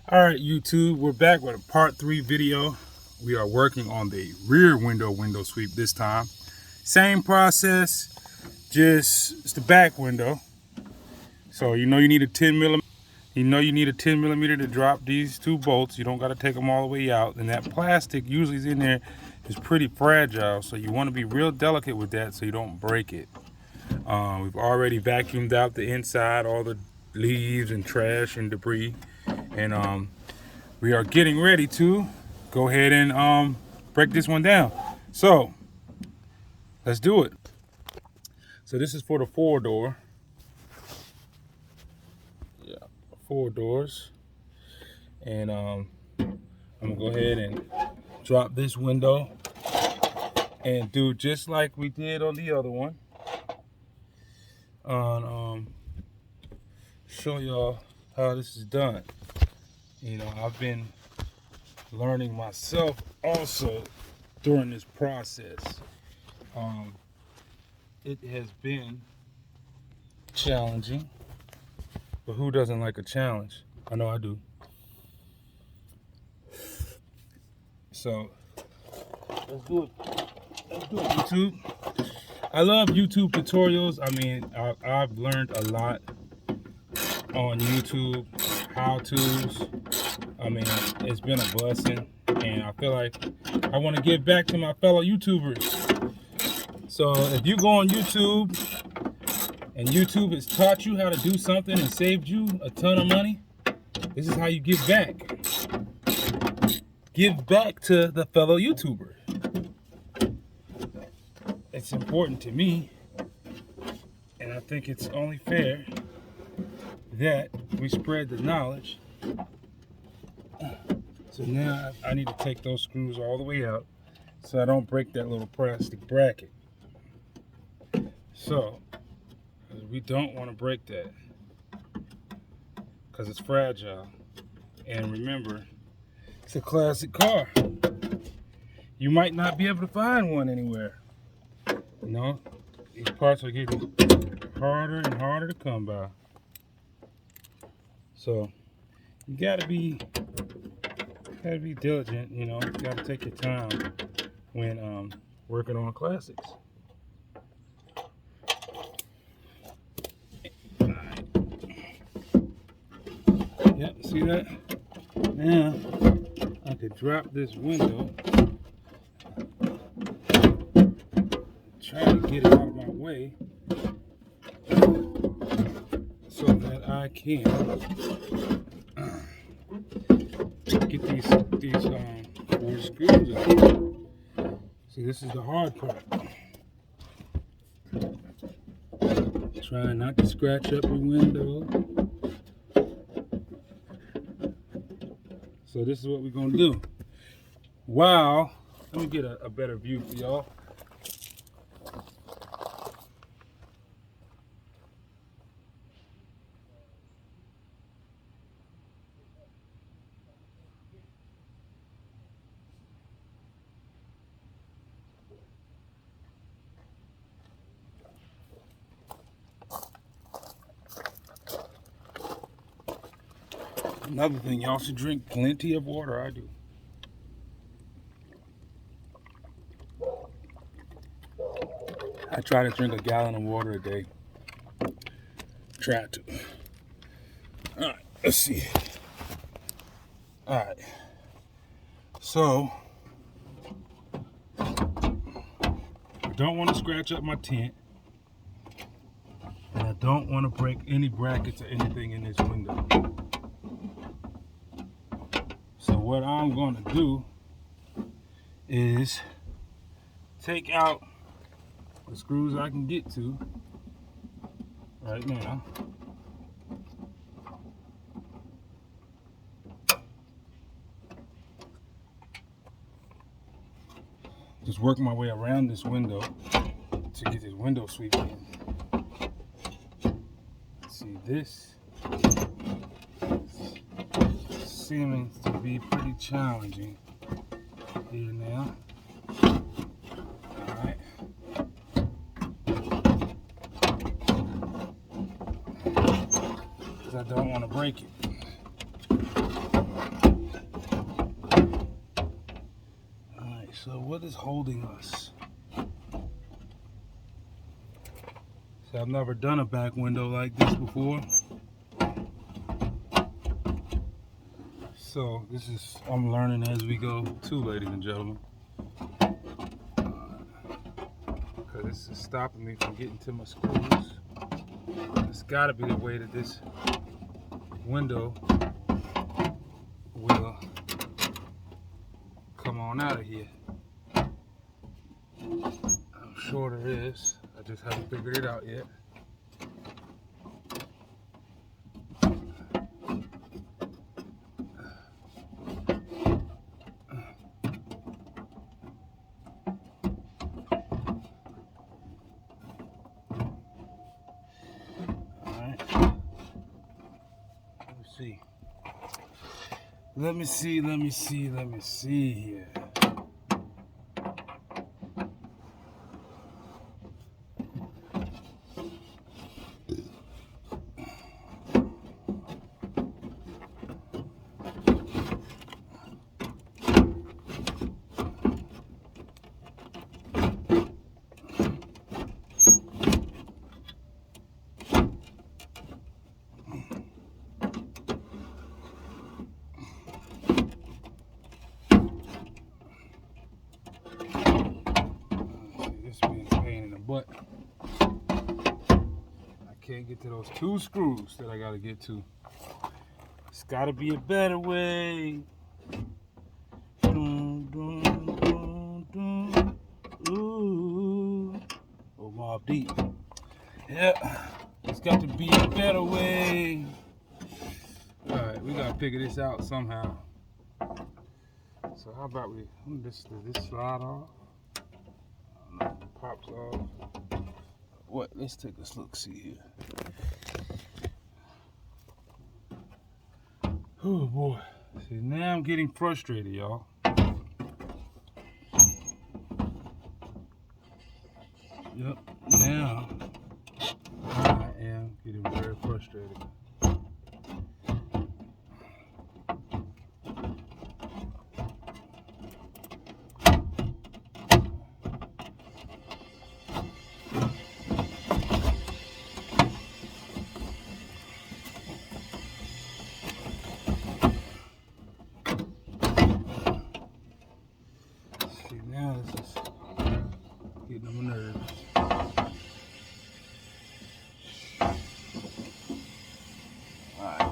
All right, YouTube, we're back with a part 3 video. We are working on the rear window sweep this time. Same process, just it's the back window. So you need a 10 millimeter. You need a 10 millimeter to drop these two bolts. You don't got to take them all the way out. And that plastic usually is in there is pretty fragile, so you want to be real delicate with that so you don't break it. We've already vacuumed out the inside, all the leaves and trash and debris, and we are getting ready to go ahead and break this one down. So let's do it. So this is for the 4-door. Yeah, 4 doors. And I'm gonna go ahead and drop this window and do just like we did on the other one. Show y'all how this is done. I've been learning myself also during this process. It has been challenging, but who doesn't like a challenge? I know I do. So let's do it. Let's do it, YouTube. I love YouTube tutorials. I mean, I've learned a lot on YouTube, how-tos. I mean, it's been a blessing, and I feel like I want to give back to my fellow YouTubers. So if you go on YouTube and YouTube has taught you how to do something and saved you a ton of money, this is how you give back. Give back to the fellow YouTuber. It's important to me, and I think it's only fair that we spread the knowledge. So now I need to take those screws all the way out so I don't break that little plastic bracket. So we don't want to break that because it's fragile. And remember, it's a classic car. You might not be able to find one anywhere. These parts are getting harder and harder to come by. So you gotta be diligent, you gotta take your time when working on classics. Yep, see that? Now I could drop this window, try to get it out of my way so that I can get these 4 screws out. See, this is the hard part. Try not to scratch up your window. So this is what we're gonna do. Wow, let me get a better view for y'all. Another thing, y'all should drink plenty of water. I do. I try to drink a gallon of water a day. Try to. All right, let's see. All right. So, I don't want to scratch up my tent. And I don't want to break any brackets or anything in this window. So what I'm going to do is take out the screws I can get to right now. Just work my way around this window to get this window sweep in. See, this seeming to be pretty challenging here now. Alright. Because I don't want to break it. So what is holding us? So I've never done a back window like this before. So this is, I'm learning as we go too, ladies and gentlemen. Because this is stopping me from getting to my screws. It's gotta be the way that this window will come on out of here. I'm sure there is. I just haven't figured it out yet. Let me see here. This being a pain in the butt. I can't get to those 2 screws that I gotta get to. It's gotta be a better way. Dun, dun, dun, dun. Ooh. Oh, Mobb Deep. Yeah, it's got to be a better way. All right, we gotta figure this out somehow. So how about we, does this slide off? Pops off. What? Let's take a look. See here. Oh boy. See, now I'm getting frustrated, y'all. Yep. Now I am getting very frustrated. Now this is getting on my nerves. Alright.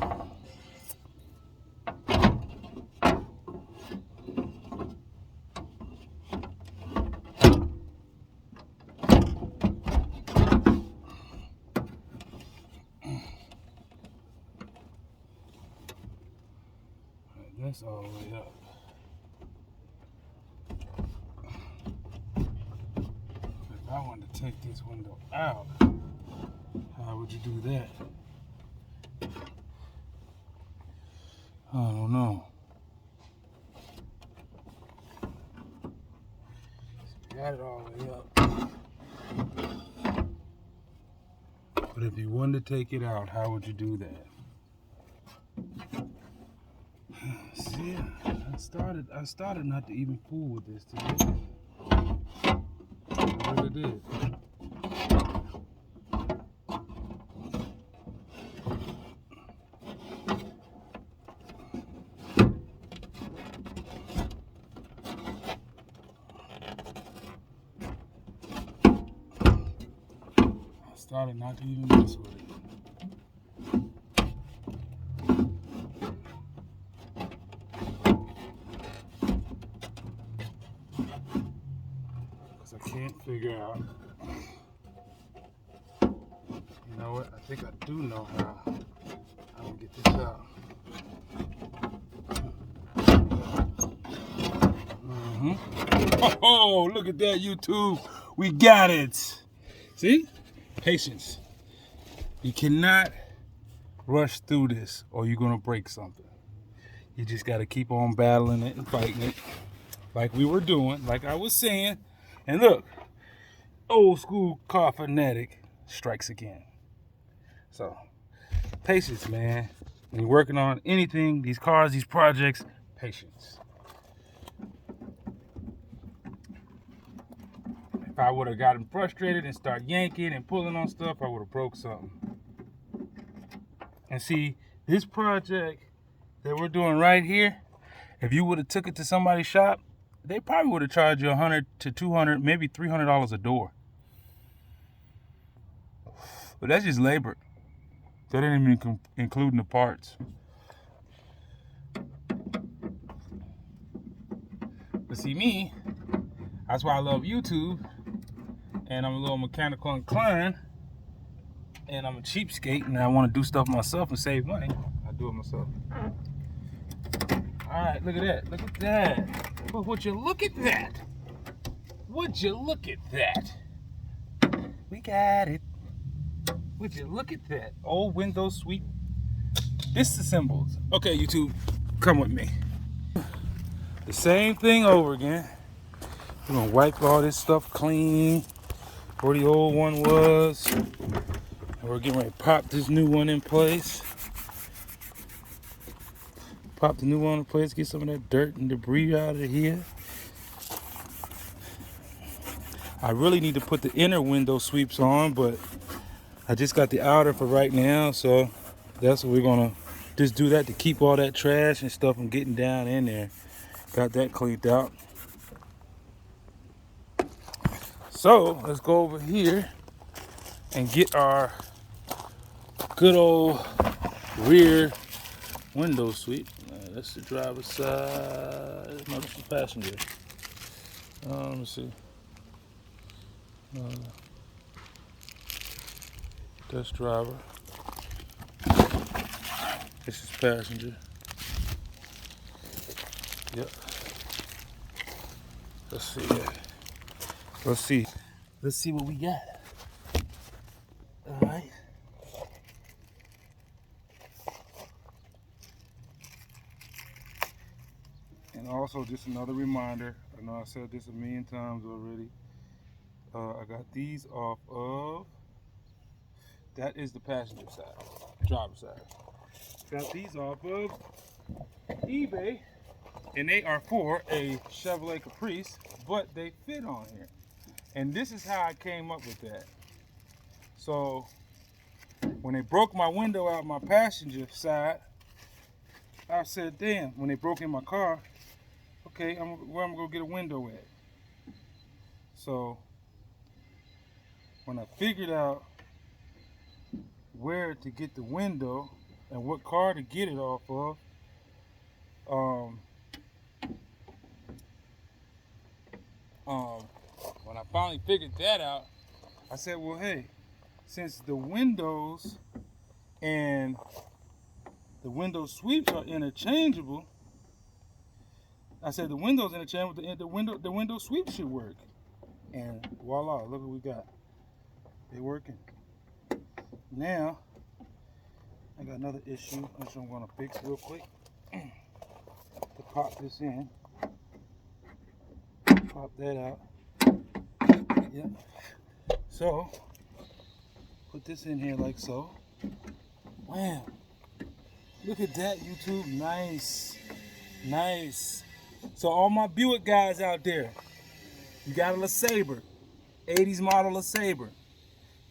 That's all the way up. If I wanted to take this window out, how would you do that? I don't know. So got it all the way up. But if you wanted to take it out, how would you do that? See, I started not to even fool with this today. I really did. I started not to even mess with it. Because I can't figure out. You know what? I think I do know how to get this out. Oh, look at that, YouTube. We got it. See? Patience. You cannot rush through this or you're going to break something. You just got to keep on battling it and fighting it like we were doing, like I was saying. And look, old school car fanatic strikes again. So, patience, man. When you're working on anything, these cars, these projects, patience. If I would have gotten frustrated and start yanking and pulling on stuff, I would have broke something. And see, this project that we're doing right here, if you would have took it to somebody's shop, they probably would have charged you $100 to $200, maybe $300 a door. But that's just labor. That ain't even including the parts. But see me, that's why I love YouTube, and I'm a little mechanical inclined, and I'm a cheapskate, and I want to do stuff myself and save money. I do it myself. All right, look at that. Look at that. But would you look at that? Would you look at that? We got it. Would you look at that? Old window sweep disassembles. Okay, YouTube, come with me. The same thing over again. We're gonna wipe all this stuff clean where the old one was. And we're getting ready to pop this new one in place. Pop the new one in place, get some of that dirt and debris out of here. I really need to put the inner window sweeps on, but I just got the outer for right now, so that's what we're gonna just do, that to keep all that trash and stuff from getting down in there. Got that cleaned out. So let's go over here and get our good old rear window sweep. That's the driver's side. No, that's the passenger. Let me see. That's driver. This is passenger. Yep. Let's see. Let's see. Let's see what we got. All right. And also, just another reminder. I know I said this a million times already. I got these off of. That is the passenger side, driver's side. Got these off of eBay, and they are for a Chevrolet Caprice, but they fit on here. And this is how I came up with that. So when they broke my window out my passenger side, I said, damn, when they broke in my car, okay, where I'm gonna get a window at? So when I figured out where to get the window and what car to get it off of, when I finally figured that out, I said, well, hey, since the windows and the window sweeps are interchangeable, I said the windows interchangeable, the window sweep should work. And voila, look what we got. They're working. Now, I got another issue which I'm gonna fix real quick. To pop this in. Pop that out. Yep. So, put this in here like so. Wow. Look at that, YouTube. Nice. Nice. So all my Buick guys out there, you got a LeSabre, 80s model LeSabre.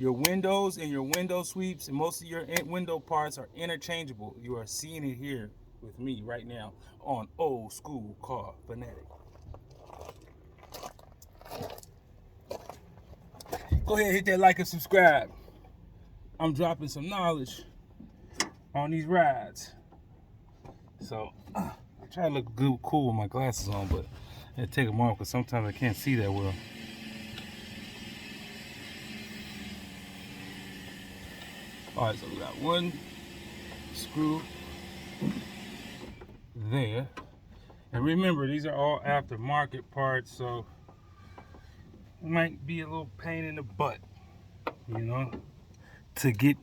Your windows and your window sweeps and most of your window parts are interchangeable. You are seeing it here with me right now on Old School Car Fanatic. Go ahead and hit that like and subscribe. I'm dropping some knowledge on these rides. So I try to look good, cool with my glasses on, but I take them off because sometimes I can't see that well. All right, so we got one screw there. And remember, these are all aftermarket parts, so it might be a little pain in the butt, you know, to get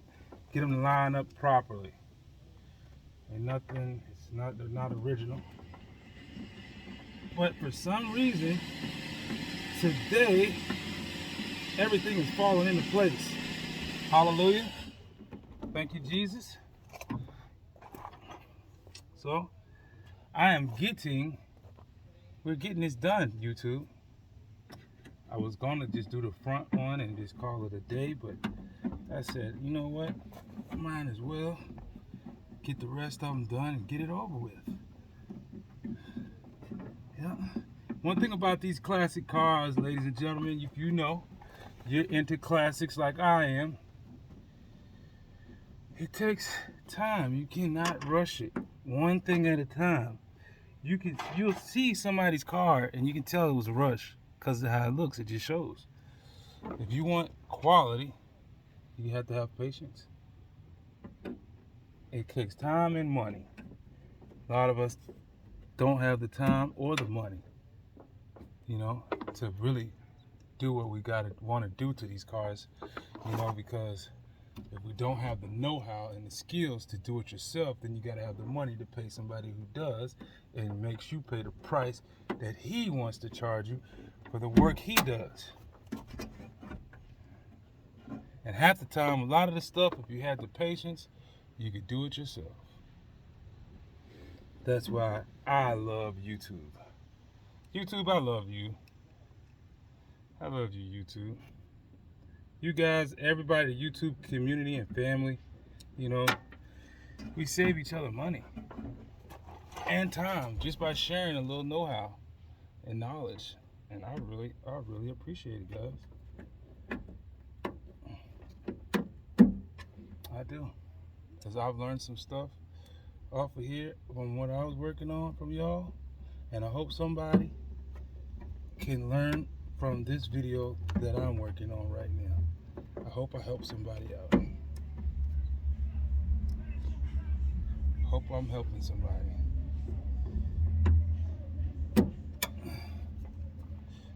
them to line up properly. And nothing, they're not original. But for some reason, today, everything is falling into place. Hallelujah. Thank you, Jesus. So, we're getting this done, YouTube. I was gonna just do the front one and just call it a day, but I said, you know what? Might as well get the rest of them done and get it over with. Yeah. One thing about these classic cars, ladies and gentlemen, if you know you're into classics like I am, it takes time. You cannot rush it. One thing at a time. You'll see somebody's car and you can tell it was a rush because of how it looks. It just shows. If you want quality, you have to have patience. It takes time and money. A lot of us don't have the time or the money, you know, to really do what we want to do to these cars, you know, because if we don't have the know-how and the skills to do it yourself, then you got to have the money to pay somebody who does and makes you pay the price that he wants to charge you for the work he does. And half the time, a lot of the stuff, if you had the patience, you could do it yourself. That's why I love YouTube. YouTube, I love you. I love you, YouTube. You guys, everybody, the YouTube community and family, you know, we save each other money and time just by sharing a little know-how and knowledge. And I really appreciate it, guys. I do. Because I've learned some stuff off of here from what I was working on from y'all. And I hope somebody can learn from this video that I'm working on right now. I hope I help somebody out. Hope I'm helping somebody.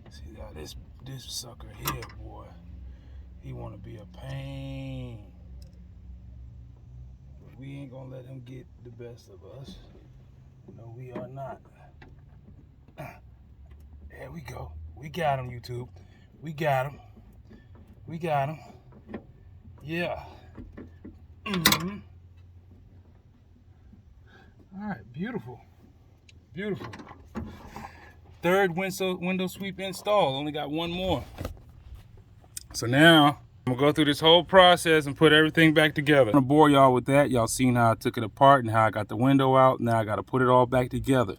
See now this sucker here, boy. He wanna be a pain. But we ain't gonna let him get the best of us. No, we are not. There we go. We got him, YouTube. We got him. We got him. Yeah. All right, beautiful. Beautiful. Third window sweep installed. Only got one more. So now I'm gonna go through this whole process and put everything back together. I'm gonna bore y'all with that. Y'all seen how I took it apart and how I got the window out. Now I gotta put it all back together.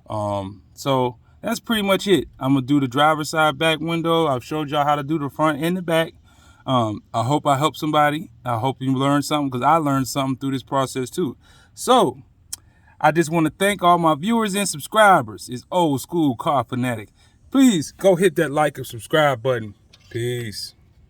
So that's pretty much it. I'm gonna do the driver's side back window. I've showed y'all how to do the front and the back. I hope I help somebody. I hope you learned something, because I learned something through this process too. So I just want to thank all my viewers and subscribers. It's Old School Car Fanatic. Please go hit that like and subscribe button. Peace.